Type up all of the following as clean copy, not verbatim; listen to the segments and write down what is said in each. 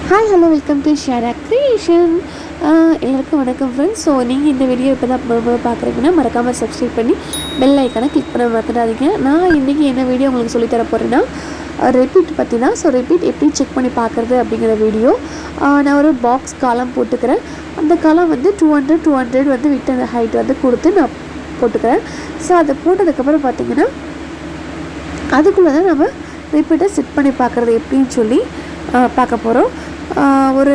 Hi hello welcome to Shera creation. எல்லாருக்கும் வணக்கம் friends. So நீங்கள் இந்த வீடியோ இப்போ தான் பார்க்குறீங்கன்னா மறக்காமல் சப்ஸ்கிரைப் பண்ணி பெல் ஐக்கானை கிளிக் பண்ண மறந்துடாதீங்க. நான் இன்றைக்கி என்ன வீடியோ உங்களுக்கு சொல்லித்தர போகிறேன்னா ரிப்பீட் பற்றி தான். ஸோ ரிப்பீட் எப்படி செக் பண்ணி பார்க்குறது அப்படிங்கிற வீடியோ. நான் ஒரு பாக்ஸ் காலம் போட்டுக்கிறேன். அந்த காலம் வந்து 200 வந்து விட்டு அந்த ஹைட் வந்து கொடுத்து நான் போட்டுக்கிறேன். ஸோ அதை போட்டதுக்கப்புறம் பார்த்திங்கன்னா அதுக்குள்ளே தான் நம்ம ரிப்பீட்டை செட் பண்ணி பார்க்குறது எப்படின்னு சொல்லி பார்க்க போகிறோம். ஒரு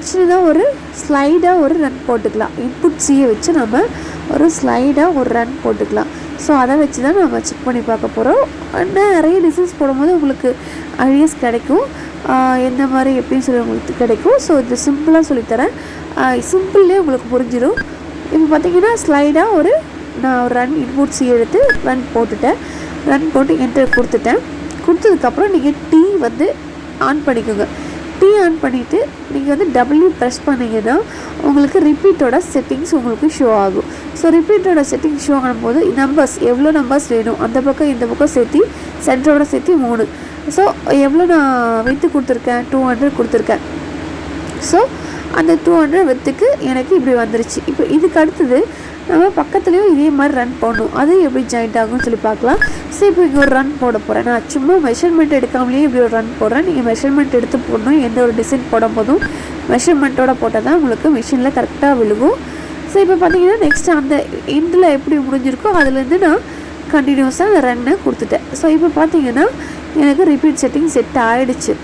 சின்னதாக ஒரு ஸ்லைடாக ஒரு ரன் போட்டுக்கலாம். இன்புட் சியை வச்சு நம்ம ஒரு ஸ்லைடாக ஒரு ரன் போட்டுக்கலாம். ஸோ அதை வச்சு தான் நம்ம செக் பண்ணி பார்க்க போகிறோம். நிறைய டிசைன்ஸ் போடும்போது உங்களுக்கு ஐடியாஸ் கிடைக்கும், எந்த மாதிரி எப்படின்னு சொல்லி உங்களுக்கு கிடைக்கும். ஸோ இது சிம்பிளாக சொல்லித்தரேன், சிம்பிள்லேயே உங்களுக்கு புரிஞ்சிடும். இப்போ பார்த்திங்கன்னா ஸ்லைடாக நான் ஒரு ரன் இன்புட் சி எடுத்து ரன் போட்டுட்டேன். ரன் போட்டு என்டர் கொடுத்ததுக்கப்புறம் நீங்கள் டீ வந்து ஆன் பண்ணிக்கோங்க. டீ ஆன் பண்ணிவிட்டு நீங்கள் வந்து டபிள்யூ ப்ரெஸ் பண்ணிங்கன்னா உங்களுக்கு ரிப்பீட்டோட செட்டிங்ஸ் உங்களுக்கு ஷோ ஆகும். ஸோ ரிப்பீட்டோட செட்டிங்ஸ் ஷோ ஆகும்போது நம்பர்ஸ் எவ்வளோ நம்பர்ஸ் வேணும் அந்த பக்கம் இந்த பக்கம் சேர்த்து சென்டரோட சேர்த்து 3. ஸோ எவ்வளோ நான் வித்து கொடுத்துருக்கேன், 200 கொடுத்துருக்கேன். ஸோ அந்த 200 வித்துக்கு எனக்கு இப்படி வந்துருச்சு. இப்போ இதுக்கு அடுத்தது நம்ம பக்கத்துலேயும் இதே மாதிரி ரன் போடணும். அது எப்படி ஜாயிண்ட் ஆகும்னு சொல்லி பார்க்கலாம். ஸோ இப்போ இங்கே ஒரு ரன் போட போகிறேன். நான் சும்மா மெஷர்மெண்ட் எடுக்காமலேயே இப்படி ஒரு ரன் போடுறேன். நீங்கள் மெஷர்மெண்ட் எடுத்து போடணும். எந்த ஒரு டிசைன் போடும் போதும் மெஷர்மெண்ட்டோட போட்டால் தான் உங்களுக்கு மிஷினில் கரெக்டாக விழுகும். ஸோ இப்போ பார்த்தீங்கன்னா நெக்ஸ்ட்டு அந்த எண்டில் எப்படி முடிஞ்சிருக்கோ அதுலேருந்து நான் கண்டினியூஸாக அந்த ரன்னை கொடுத்துட்டேன். ஸோ இப்போ பார்த்தீங்கன்னா எனக்கு ரிப்பீட் செட்டிங் செட் ஆகிடுச்சு.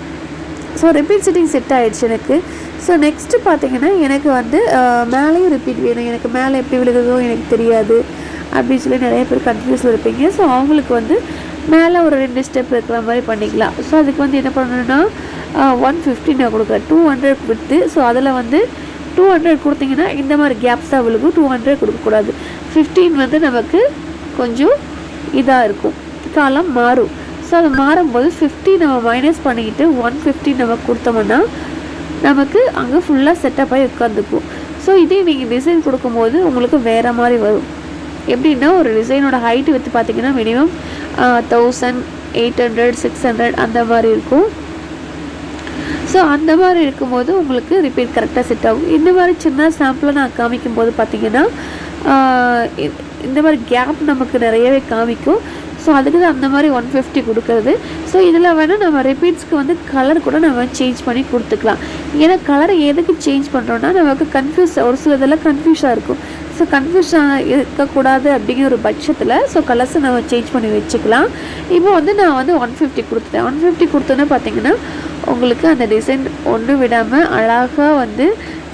ஸோ ரிப்பீட் செட்டிங் செட் ஆகிடுச்சு எனக்கு. ஸோ நெக்ஸ்ட்டு பார்த்தீங்கன்னா எனக்கு வந்து மேலேயும் ரிப்பீட் வேணும். எனக்கு மேலே எப்படி விழுகுதோ எனக்கு தெரியாது அப்படின்னு சொல்லி நிறைய பேர் கன்ஃபியூஸில் இருப்பீங்க. ஸோ அவங்களுக்கு வந்து மேலே ஒரு 2 ஸ்டெப் இருக்கிற மாதிரி பண்ணிக்கலாம். ஸோ அதுக்கு வந்து என்ன பண்ணணுன்னா 150 நான் கொடுக்குறேன். 200 விட்டு. ஸோ அதில் வந்து 200 கொடுத்தீங்கன்னா இந்த மாதிரி கேப்ஸ் தான் விழுகும். 200 கொடுக்கக்கூடாது. 15 வந்து நமக்கு கொஞ்சம் இதாக இருக்கும், காலம் மாறும். ஸோ அது மாறும்போது 50 நம்ம மைனஸ் பண்ணிக்கிட்டு 150 நம்ம கொடுத்தோம்னா நமக்கு அங்கே ஃபுல்லாக செட்டப் ஆகி உட்காந்துக்கும். ஸோ இதே நீங்கள் டிசைன் கொடுக்கும்போது உங்களுக்கு வேறு மாதிரி வரும். எப்படின்னா ஒரு டிசைனோட ஹைட்டு வச்சு பார்த்திங்கன்னா மினிமம் 1800 600 அந்த மாதிரி இருக்கும். ஸோ அந்த மாதிரி இருக்கும்போது உங்களுக்கு ரிப்பீட் கரெக்டாக செட் ஆகும். இந்த மாதிரி சின்ன சாம்பிளாக நான் காமிக்கும்போது பார்த்திங்கன்னா இந்த மாதிரி கேப் நமக்கு நிறையவே காமிக்கும். ஸோ அதுக்கு தான் அந்த மாதிரி 150 கொடுக்குறது. ஸோ இதில் வேணால் நம்ம ரிப்பீட்ஸ்க்கு வந்து கலர் கூட நம்ம சேஞ்ச் பண்ணி கொடுத்துக்கலாம். ஏன்னா கலரை எதுக்கு சேஞ்ச் பண்ணுறோன்னா நமக்கு ஒரு சில இதெல்லாம் கன்ஃபியூஸாக இருக்கும். ஸோ கன்ஃபியூஷன் இருக்கக்கூடாது அப்படிங்கிற ஒரு பட்சத்தில் ஸோ கலர்ஸை நம்ம சேஞ்ச் பண்ணி வச்சுக்கலாம். இப்போ வந்து நான் வந்து 150 கொடுத்துட்டேன். 150 கொடுத்தோன்னே பார்த்தீங்கன்னா உங்களுக்கு அந்த டிசைன் ஒன்றும் விடாமல் அழகாக வந்து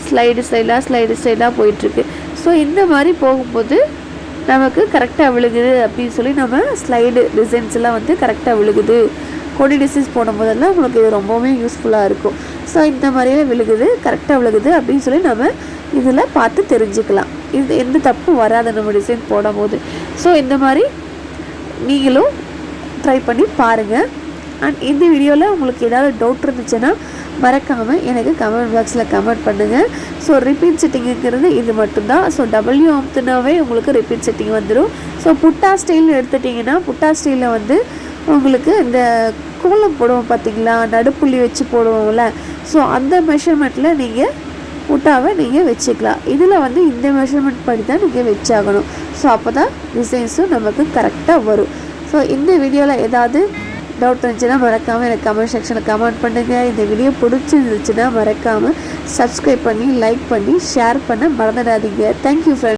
ஸ்லைடு ஸ்டைலாக போயிட்டுருக்கு. ஸோ இந்த மாதிரி போகும்போது நமக்கு கரெக்டாக விழுகுது அப்படின்னு சொல்லி நம்ம ஸ்லைடு டிசைன்ஸ் எல்லாம் வந்து கரெக்டாக விழுகுது. கொடி டிசைன்ஸ் போடும்போதெல்லாம் உங்களுக்கு இது ரொம்பவுமே யூஸ்ஃபுல்லாக இருக்கும். ஸோ இந்த மாதிரியெல்லாம் விழுகுது, கரெக்டாக விழுகுது அப்படின்னு சொல்லி நம்ம இதில் பார்த்து தெரிஞ்சுக்கலாம். இது எந்த தப்பும் வராது நம்ம டிசைன் போடும்போது. ஸோ இந்த மாதிரி நீங்களும் ட்ரை பண்ணி பாருங்கள். அண்ட் இந்த வீடியோவில் உங்களுக்கு ஏதாவது டவுட் இருந்துச்சுன்னா மறக்காமல் எனக்கு கமெண்ட் பாக்ஸில் கமெண்ட் பண்ணுங்கள். ஸோ ரிப்பீட் செட்டிங்குங்கிறது இது மட்டும்தான். ஸோ டபிள்யூ அமுத்துனாவே உங்களுக்கு ரிப்பீட் செட்டிங் வந்துடும். ஸோ புட்டா ஸ்டைல்னு எடுத்துட்டிங்கன்னா புட்டா ஸ்டைலில் வந்து உங்களுக்கு இந்த கோலம் போடுவோம் பார்த்திங்களா, நடுப்புள்ளி வச்சு போடுவோம்ல. ஸோ அந்த மெஷர்மெண்ட்டில் நீங்கள் புட்டாவை நீங்கள் வச்சுக்கலாம். இதில் வந்து இந்த மெஷர்மெண்ட் படி தான் நீங்கள் வச்சாகணும். ஸோ அப்போ தான் டிசைன்ஸும் நமக்கு கரெக்டாக வரும். ஸோ இந்த வீடியோவில் ஏதாவது டவுட் இருந்துச்சுன்னா மறக்காமல் எனக்கு கமெண்ட் செக்ஷனில் கமெண்ட் பண்ணுங்கள். இந்த வீடியோ பிடிச்சிருந்துச்சுன்னா மறக்காமல் சப்ஸ்கிரைப் பண்ணி லைக் பண்ணி ஷேர் பண்ண மறந்துடாதீங்க. Thank you friends.